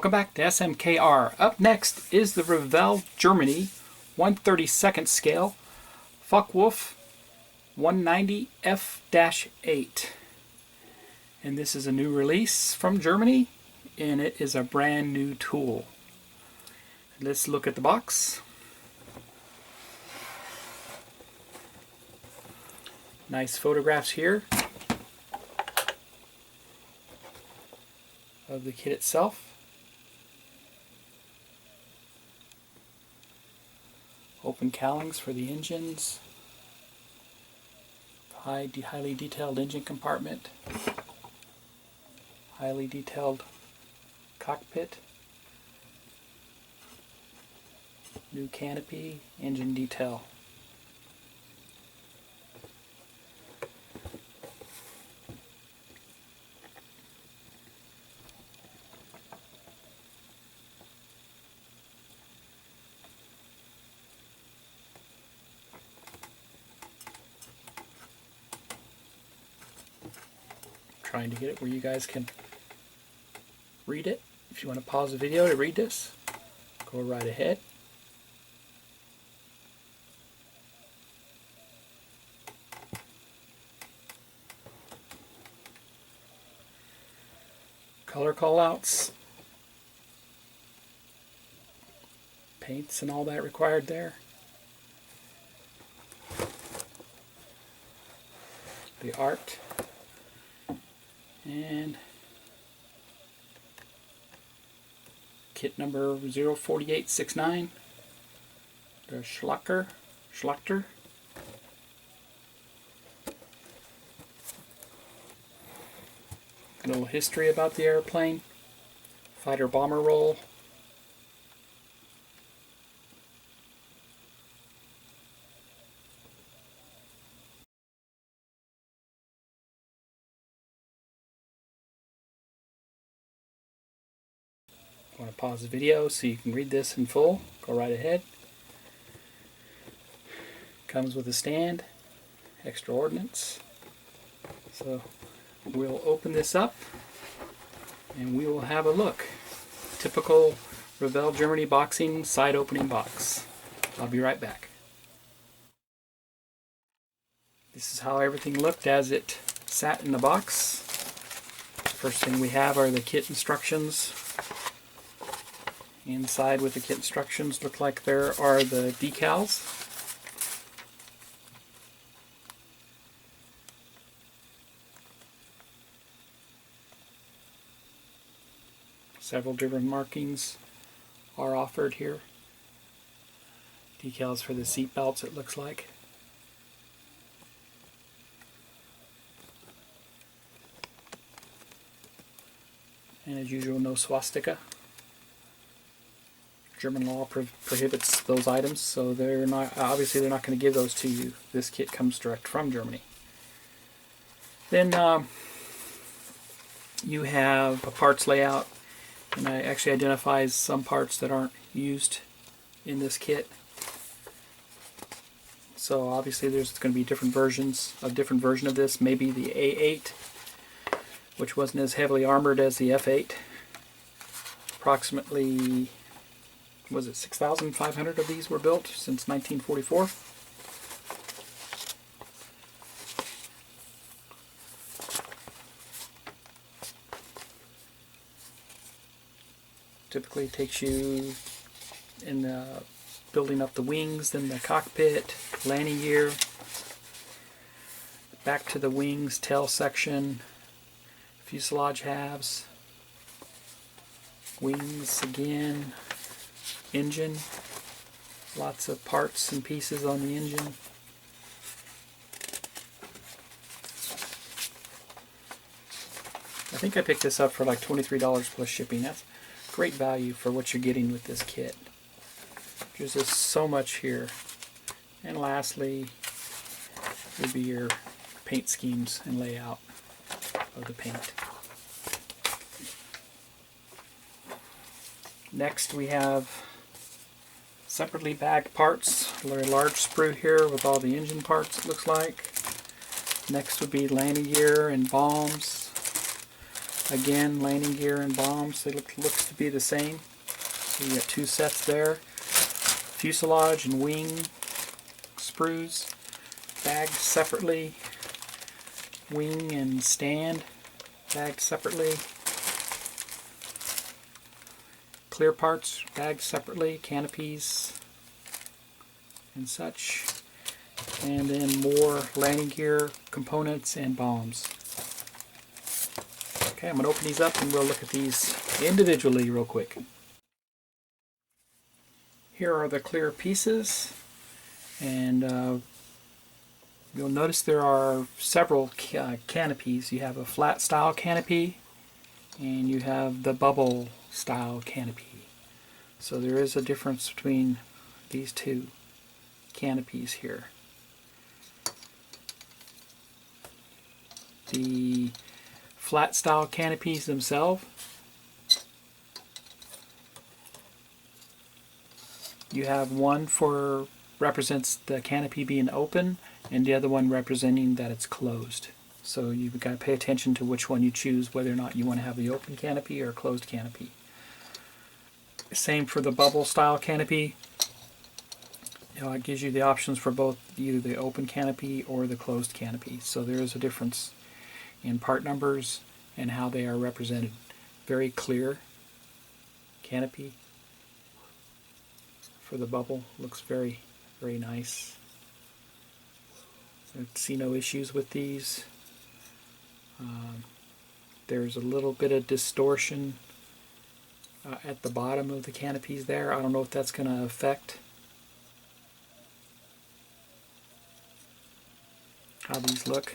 Welcome back to SMKR. Up next is the Revell-Germany 1/32nd scale Focke Wulf 190 F-8. And this is a new release from Germany, and it is a brand new tool. Let's look at the box. Nice photographs here of the kit itself. Open cowlings for the engines. Highly detailed engine compartment. Highly detailed cockpit. New canopy, engine detail. Trying to get it where you guys can read it. If you want to pause the video to read this, go right ahead. Color callouts, paints and all that required there. The art. And kit number 04869, the Schachter. A little history about the airplane, fighter bomber roll. Want to pause the video so you can read this in full, go right ahead. Comes with a stand, extra ordnance. So we'll open this up and we will have a look. Typical Revell-Germany boxing side opening box. I'll be right back. This is how everything looked as it sat in the box. First thing we have are the kit instructions. Inside with the kit instructions look like there are the decals. Several different markings are offered here. Decals for the seat belts, it looks like. And as usual, no swastika. German law prohibits those items, so they're not obviously not going to give those to you. This kit comes direct from Germany. Then you have a parts layout, and it actually identifies some parts that aren't used in this kit. So obviously there's going to be different versions, a different version of this. Maybe the A8, which wasn't as heavily armored as the F-8. Approximately, was it 6,500 of these were built since 1944? Typically takes you in building up the wings, then the cockpit, landing gear, back to the wings, tail section, fuselage halves, wings again, engine, lots of parts and pieces on the engine. I think I picked this up for like $23 plus shipping. That's great value for what you're getting with this kit. There's just so much here. And lastly would be your paint schemes and layout of the paint. Next we have separately bagged parts, a very large sprue here with all the engine parts, it looks like. Next would be landing gear and bombs. Again, landing gear and bombs, they looks to be the same. So you got two sets there. Fuselage and wing sprues, bagged separately. Wing and stand, bagged separately. Clear parts, bagged separately. Canopies and such. And then more landing gear, components, and bombs. Okay, I'm going to open these up and we'll look at these individually real quick. Here are the clear pieces, and you'll notice there are several canopies. You have a flat style canopy and you have the bubble style canopy. So there is a difference between these two canopies here. The flat style canopies themselves, you have one for represents the canopy being open and the other one representing that it's closed. So you've got to pay attention to which one you choose, whether or not you want to have the open canopy or closed canopy. Same for the bubble style canopy. It gives you the options for both either the open canopy or the closed canopy. So there is a difference in part numbers and how they are represented. Very clear canopy for the bubble. Looks very, very nice. I see no issues with these. There's a little bit of distortion at the bottom of the canopies there. I don't know if that's going to affect how these look.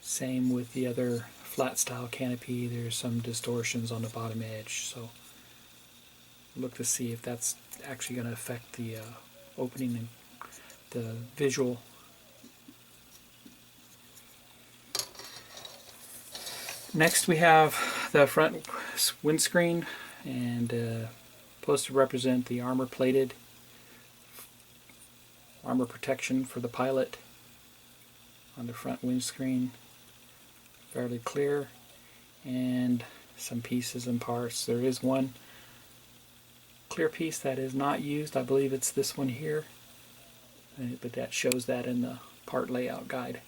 Same with the other flat style canopy. There's some distortions on the bottom edge, so look to see if that's actually going to affect the opening and the visual. Next we have the front windscreen, and supposed to represent the armor protection for the pilot on the front windscreen. Fairly clear, and some pieces and parts. There is one clear piece that is not used. I believe it's this one here, but that shows that in the part layout guide.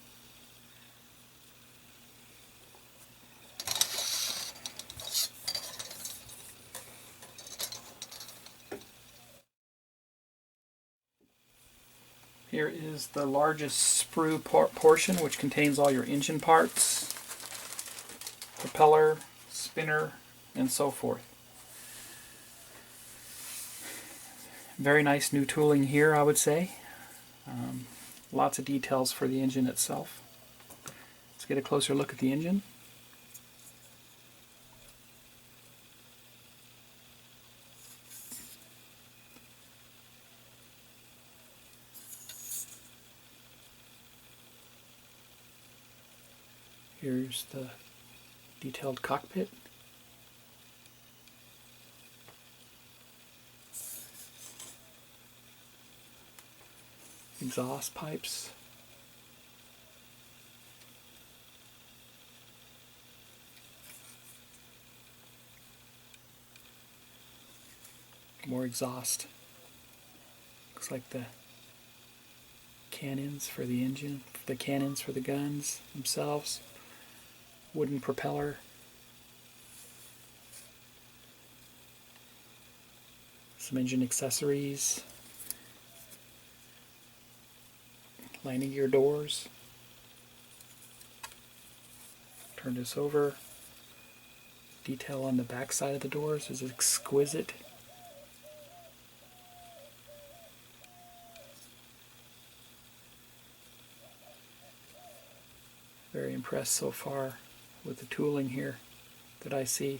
Here is the largest sprue portion, which contains all your engine parts, propeller, spinner, and so forth. Very nice new tooling here, I would say. Lots of details for the engine itself. Let's get a closer look at the engine. Here's the detailed cockpit. Exhaust pipes. More exhaust. Looks like the cannons for the engine, the cannons for the guns themselves. Wooden propeller. Some engine accessories. Landing gear doors. Turn this over. Detail on the back side of the doors is exquisite. Very impressed so far with the tooling here that I see.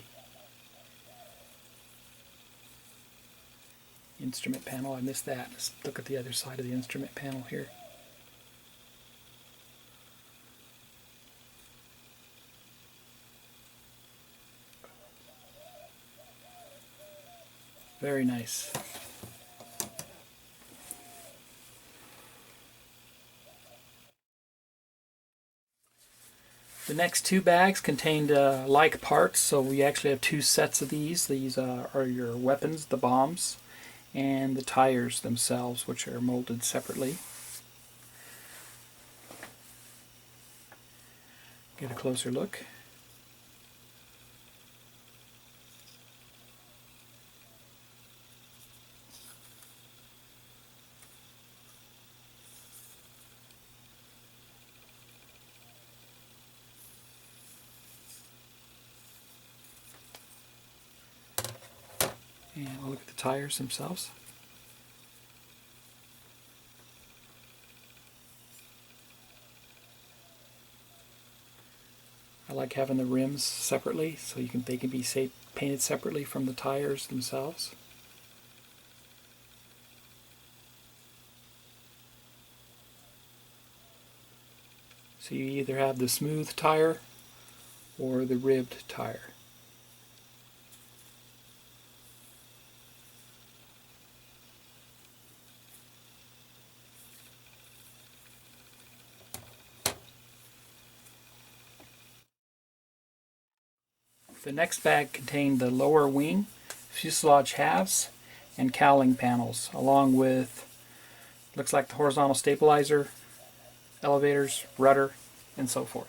Instrument panel, I missed that. Let's look at the other side of the instrument panel here. Very nice. The next two bags contained like parts, so we actually have two sets of these. These are your weapons, the bombs, and the tires themselves, which are molded separately. Get a closer look. And we'll look at the tires themselves. I like having the rims separately, so they can be painted separately from the tires themselves. So you either have the smooth tire or the ribbed tire. The next bag contained the lower wing, fuselage halves, and cowling panels, along with, looks like the horizontal stabilizer, elevators, rudder, and so forth.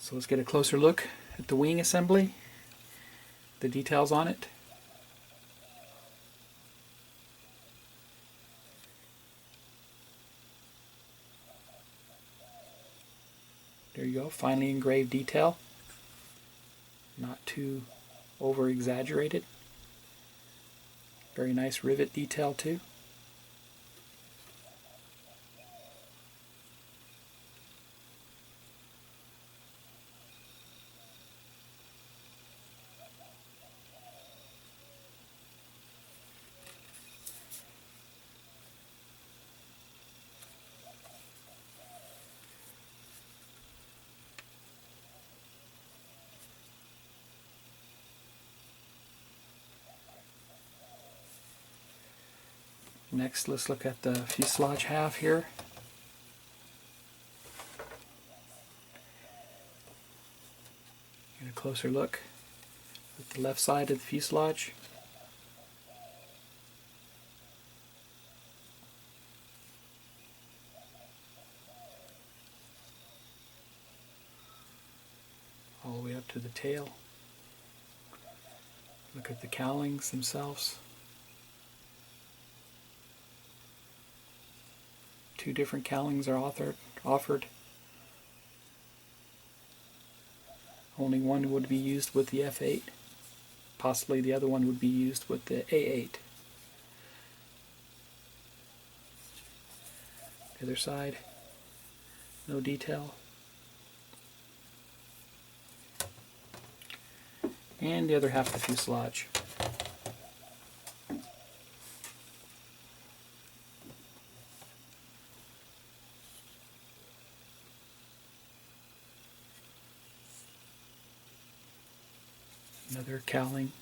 So let's get a closer look at the wing assembly, the details on it. There you go, finely engraved detail. Not too over exaggerated. Very nice rivet detail too. Next, let's look at the fuselage half here. Get a closer look at the left side of the fuselage. All the way up to the tail. Look at the cowlings themselves. Two different cowlings are offered. Only one would be used with the F-8. Possibly the other one would be used with the A-8. The other side, no detail. And the other half of the fuselage. Another cowling.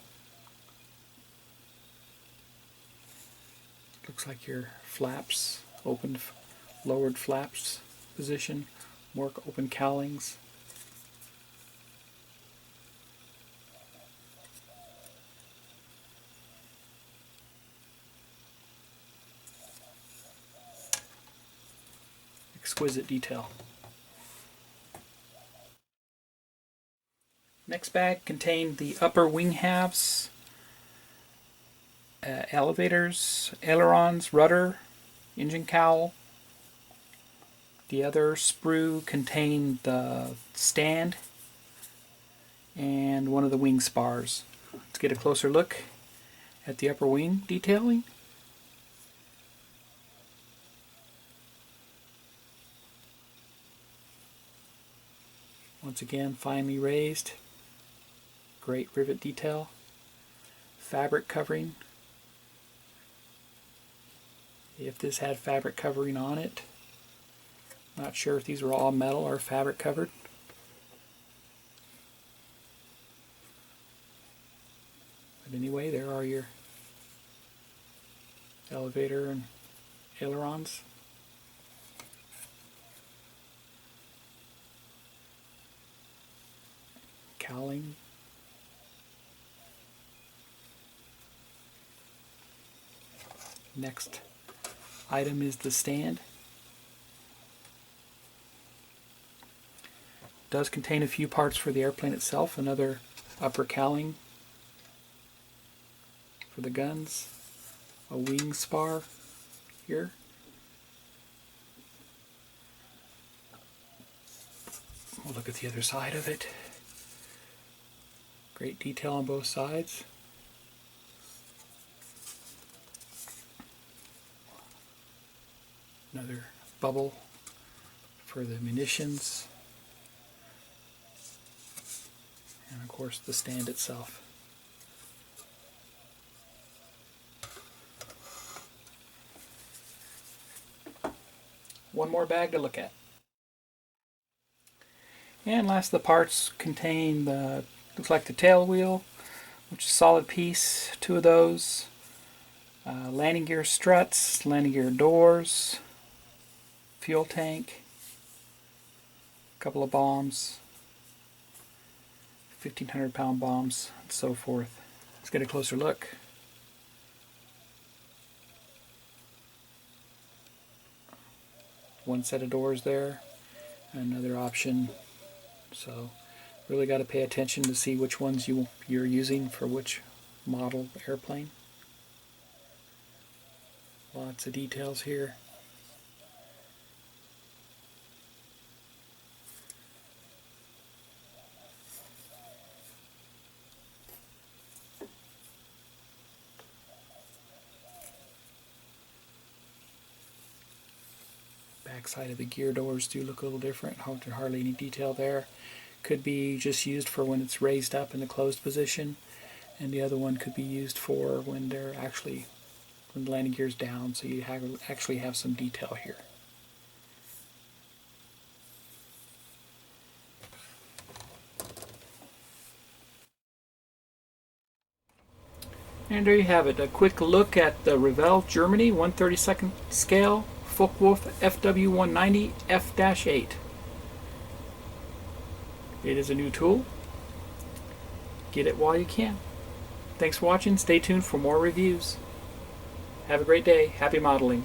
Looks like your flaps, lowered flaps position, more open cowlings. Exquisite detail. Next bag contained the upper wing halves, elevators, ailerons, rudder, engine cowl. The other sprue contained the stand and one of the wing spars. Let's get a closer look at the upper wing detailing. Once again, finely raised. Great rivet detail. Fabric covering. If this had fabric covering on it, not sure if these were all metal or fabric covered. But anyway, there are your elevator and ailerons. cowling. Next item is the stand. It does contain a few parts for the airplane itself, another upper cowling for the guns, a wing spar here, we'll look at the other side of it. Great detail on both sides. Another bubble for the munitions, and of course the stand itself. One more bag to look at. And last of the parts contain the, looks like the tail wheel, which is a solid piece, two of those, landing gear struts, landing gear doors, fuel tank, a couple of bombs, 1,500-pound bombs, and so forth. Let's get a closer look. One set of doors there, another option. So really got to pay attention to see which ones you're using for which model airplane. Lots of details here. Backside of the gear doors do look a little different. Hardly any detail there. Could be just used for when it's raised up in the closed position, and the other one could be used for when they're actually, when the landing gear's down, so you actually have some detail here. And there you have it, a quick look at the Revell-Germany 1/32 scale Focke Wulf FW190 F-8. It is a new tool. Get it while you can. Thanks for watching. Stay tuned for more reviews. Have a great day. Happy modeling.